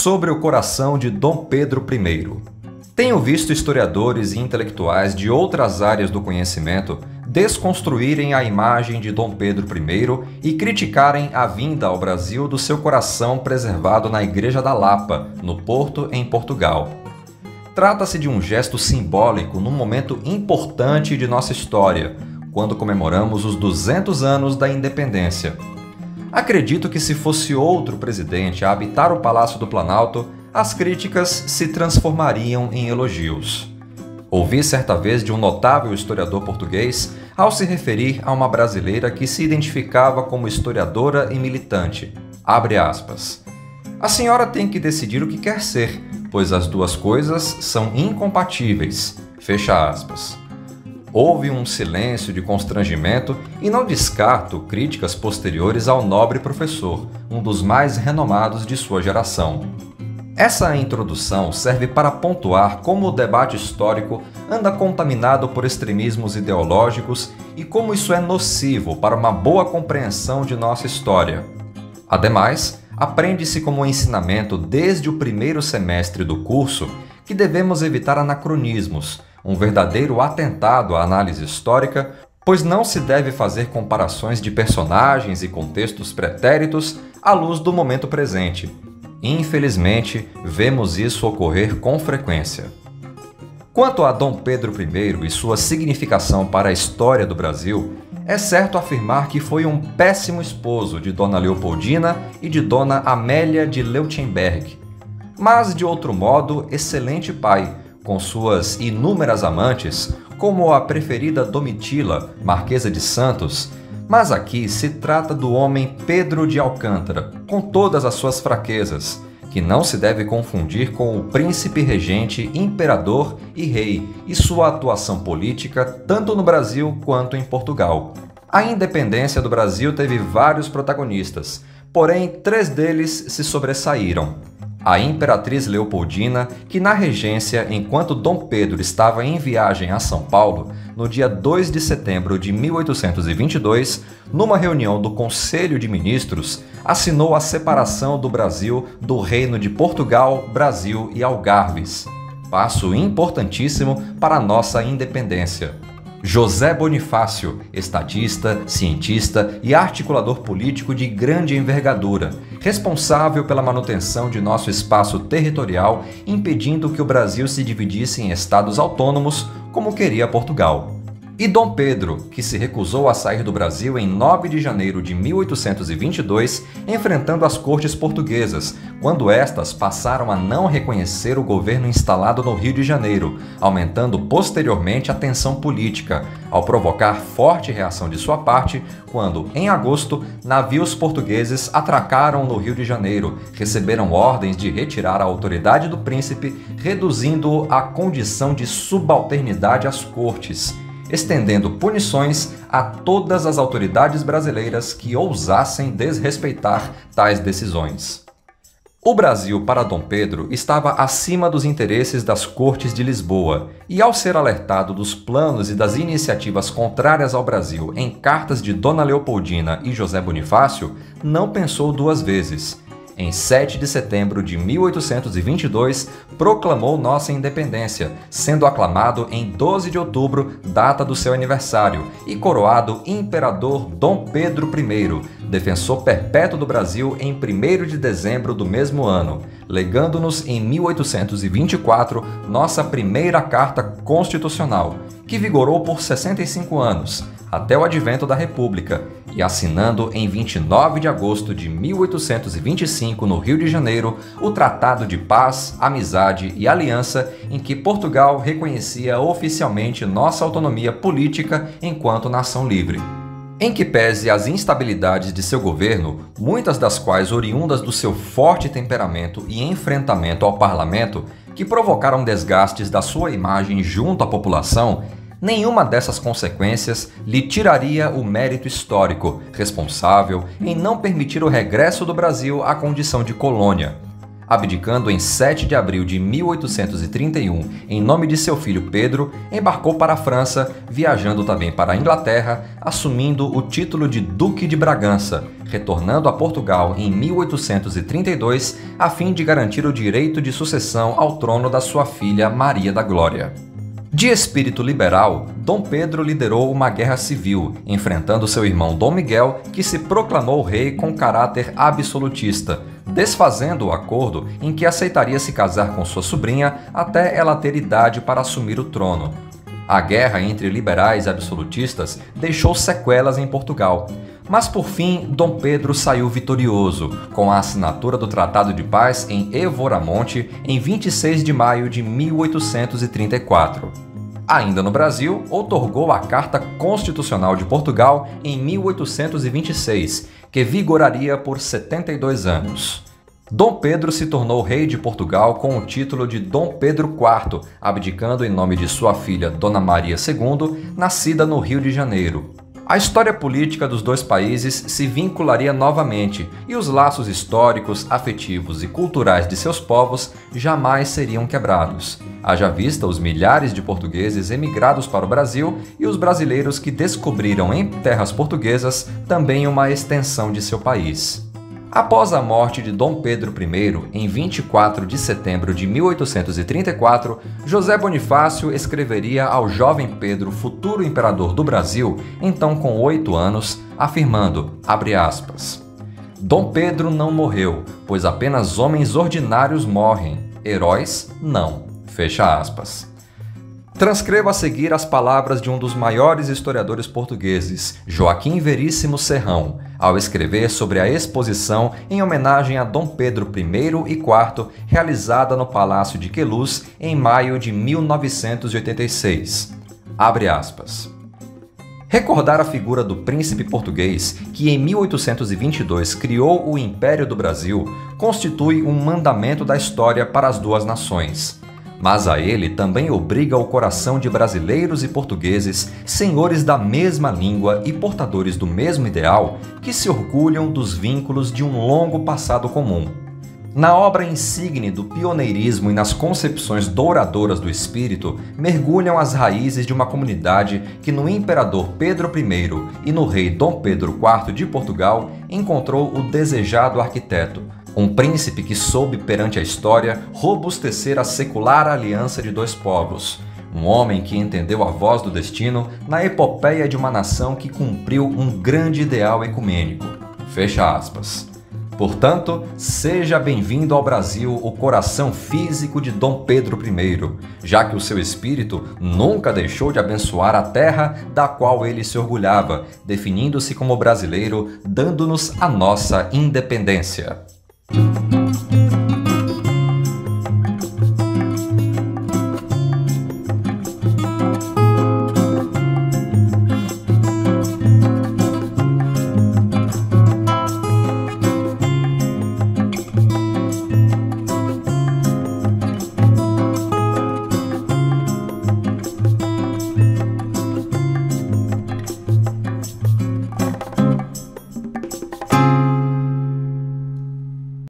sobre o coração de Dom Pedro I. Tenho visto historiadores e intelectuais de outras áreas do conhecimento desconstruírem a imagem de Dom Pedro I e criticarem a vinda ao Brasil do seu coração preservado na Igreja da Lapa, no Porto, em Portugal. Trata-se de um gesto simbólico num momento importante de nossa história, quando comemoramos os 200 anos da independência. Acredito que se fosse outro presidente a habitar o Palácio do Planalto, as críticas se transformariam em elogios. Ouvi certa vez de um notável historiador português ao se referir a uma brasileira que se identificava como historiadora e militante. Abre aspas. A senhora tem que decidir o que quer ser, pois as duas coisas são incompatíveis. Fecha aspas. Houve um silêncio de constrangimento e não descarto críticas posteriores ao nobre professor, um dos mais renomados de sua geração. Essa introdução serve para pontuar como o debate histórico anda contaminado por extremismos ideológicos e como isso é nocivo para uma boa compreensão de nossa história. Ademais, aprende-se como ensinamento desde o primeiro semestre do curso que devemos evitar anacronismos, um verdadeiro atentado à análise histórica, pois não se deve fazer comparações de personagens e contextos pretéritos à luz do momento presente. Infelizmente, vemos isso ocorrer com frequência. Quanto a Dom Pedro I e sua significação para a história do Brasil, é certo afirmar que foi um péssimo esposo de Dona Leopoldina e de Dona Amélia de Leuchtenberg, mas, de outro modo, excelente pai, com suas inúmeras amantes, como a preferida Domitila, Marquesa de Santos, mas aqui se trata do homem Pedro de Alcântara, com todas as suas fraquezas, que não se deve confundir com o príncipe regente, imperador e rei, e sua atuação política tanto no Brasil quanto em Portugal. A independência do Brasil teve vários protagonistas, porém 3 deles se sobressaíram. A imperatriz Leopoldina, que na regência, enquanto Dom Pedro estava em viagem a São Paulo, no dia 2 de setembro de 1822, numa reunião do Conselho de Ministros, assinou a separação do Brasil do Reino de Portugal, Brasil e Algarves. Passo importantíssimo para a nossa independência. José Bonifácio, estadista, cientista e articulador político de grande envergadura, responsável pela manutenção de nosso espaço territorial, impedindo que o Brasil se dividisse em estados autônomos, como queria Portugal. E Dom Pedro, que se recusou a sair do Brasil em 9 de janeiro de 1822, enfrentando as cortes portuguesas, quando estas passaram a não reconhecer o governo instalado no Rio de Janeiro, aumentando posteriormente a tensão política, ao provocar forte reação de sua parte, quando, em agosto, navios portugueses atracaram no Rio de Janeiro, receberam ordens de retirar a autoridade do príncipe, reduzindo-o à condição de subalternidade às cortes, estendendo punições a todas as autoridades brasileiras que ousassem desrespeitar tais decisões. O Brasil, para Dom Pedro, estava acima dos interesses das Cortes de Lisboa, e ao ser alertado dos planos e das iniciativas contrárias ao Brasil em cartas de Dona Leopoldina e José Bonifácio, não pensou 2 vezes. Em 7 de setembro de 1822, proclamou nossa independência, sendo aclamado em 12 de outubro, data do seu aniversário, e coroado Imperador Dom Pedro I, defensor perpétuo do Brasil em 1º de dezembro do mesmo ano, legando-nos em 1824 nossa primeira Carta Constitucional, que vigorou por 65 anos, até o advento da República, e assinando em 29 de agosto de 1825, no Rio de Janeiro, o Tratado de Paz, Amizade e Aliança, em que Portugal reconhecia oficialmente nossa autonomia política enquanto nação livre. Em que pese as instabilidades de seu governo, muitas das quais oriundas do seu forte temperamento e enfrentamento ao parlamento, que provocaram desgastes da sua imagem junto à população, nenhuma dessas consequências lhe tiraria o mérito histórico responsável em não permitir o regresso do Brasil à condição de colônia. abdicando em 7 de abril de 1831 em nome de seu filho Pedro, embarcou para a França, viajando também para a Inglaterra, assumindo o título de Duque de Bragança, retornando a Portugal em 1832 a fim de garantir o direito de sucessão ao trono da sua filha Maria da Glória. De espírito liberal, Dom Pedro liderou uma guerra civil, enfrentando seu irmão Dom Miguel, que se proclamou rei com caráter absolutista, desfazendo o acordo em que aceitaria se casar com sua sobrinha até ela ter idade para assumir o trono. A guerra entre liberais e absolutistas deixou sequelas em Portugal, mas por fim Dom Pedro saiu vitorioso, com a assinatura do Tratado de Paz em Evoramonte em 26 de maio de 1834. Ainda no Brasil, outorgou a Carta Constitucional de Portugal em 1826, que vigoraria por 72 anos. Dom Pedro se tornou rei de Portugal com o título de Dom Pedro IV, abdicando em nome de sua filha Dona Maria II, nascida no Rio de Janeiro. A história política dos dois países se vincularia novamente e os laços históricos, afetivos e culturais de seus povos jamais seriam quebrados. Haja vista os milhares de portugueses emigrados para o Brasil e os brasileiros que descobriram em terras portuguesas também uma extensão de seu país. Após a morte de Dom Pedro I, em 24 de setembro de 1834, José Bonifácio escreveria ao jovem Pedro, futuro imperador do Brasil, então com 8 anos, afirmando, abre aspas, Dom Pedro não morreu, pois apenas homens ordinários morrem, heróis não, fecha aspas. Transcrevo a seguir as palavras de um dos maiores historiadores portugueses, Joaquim Veríssimo Serrão, ao escrever sobre a exposição em homenagem a Dom Pedro I e IV, realizada no Palácio de Queluz em maio de 1986. Abre aspas. Recordar a figura do príncipe português, que em 1822 criou o Império do Brasil, constitui um mandamento da história para as duas nações. Mas a ele também obriga o coração de brasileiros e portugueses, senhores da mesma língua e portadores do mesmo ideal, que se orgulham dos vínculos de um longo passado comum. Na obra insigne do pioneirismo e nas concepções douradoras do espírito, mergulham as raízes de uma comunidade que no imperador Pedro I e no rei Dom Pedro IV de Portugal encontrou o desejado arquiteto, um príncipe que soube perante a história robustecer a secular aliança de dois povos. Um homem que entendeu a voz do destino na epopeia de uma nação que cumpriu um grande ideal ecumênico. Fecha aspas. Portanto, seja bem-vindo ao Brasil o coração físico de Dom Pedro I, já que o seu espírito nunca deixou de abençoar a terra da qual ele se orgulhava, definindo-se como brasileiro, dando-nos a nossa independência.